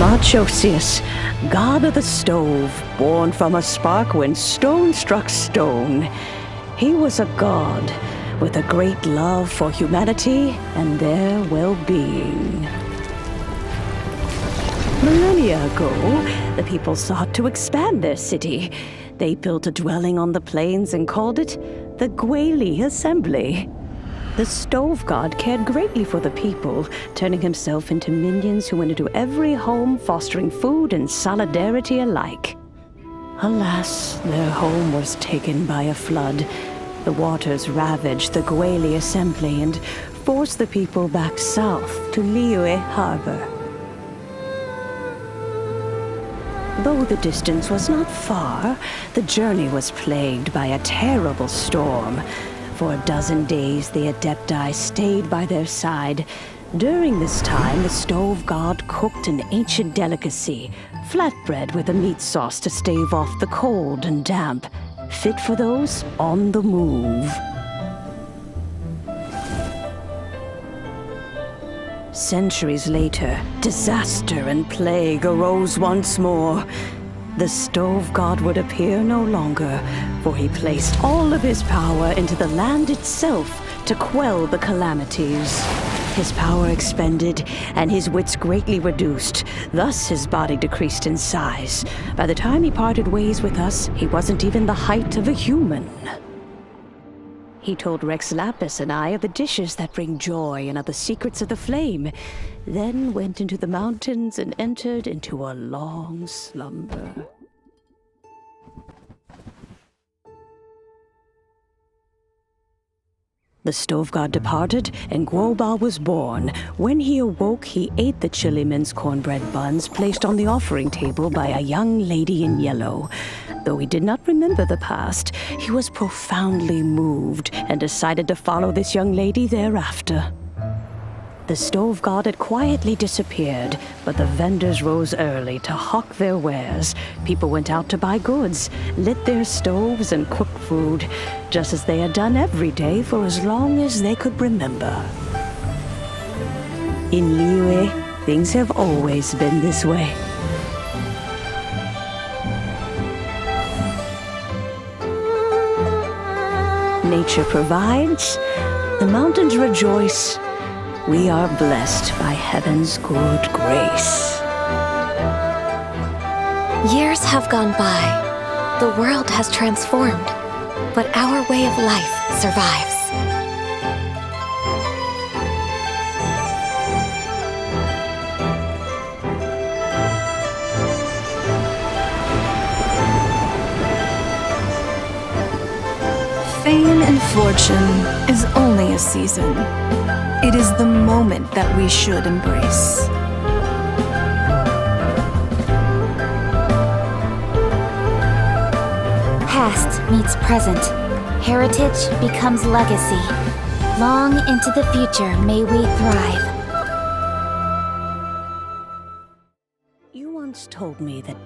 Machosius, god of the stove, born from a spark when stone struck stone. He was a god with a great love for humanity and their well-being. Millennia ago, the people sought to expand their city. They built a dwelling on the plains and called it the Gwali Assembly. The stove god cared greatly for the people, turning himself into minions who went into every home, fostering food and solidarity alike. Alas, their home was taken by a flood. The waters ravaged the Gwali Assembly and forced the people back south to Liyue Harbor. Though the distance was not far, the journey was plagued by a terrible storm. For a dozen days, the Adepti stayed by their side. During this time, the stove god cooked an ancient delicacy, flatbread with a meat sauce to stave off the cold and damp, fit for those on the move. Centuries later, disaster and plague arose once more. The stove god would appear no longer, for he placed all of his power into the land itself to quell the calamities. His power expended, and his wits greatly reduced. Thus his body decreased in size. By the time he parted ways with us, he wasn't even the height of a human. He told Rex Lapis and I of the dishes that bring joy and of the secrets of the flame, then went into the mountains and entered into a long slumber. The stove god departed, and Guoba was born. When he awoke, he ate the chili minced cornbread buns placed on the offering table by a young lady in yellow. Though he did not remember the past, he was profoundly moved and decided to follow this young lady thereafter. The stove god had quietly disappeared, but the vendors rose early to hawk their wares. People went out to buy goods, lit their stoves, and cooked food, just as they had done every day for as long as they could remember. In Liyue, things have always been this way. Nature provides, the mountains rejoice. We are blessed by heaven's good grace. Years have gone by. The world has transformed, but our way of life survives. Fame and fortune is only a season. It is the moment that we should embrace. Past meets present. Heritage becomes legacy. Long into the future may we thrive. You once told me that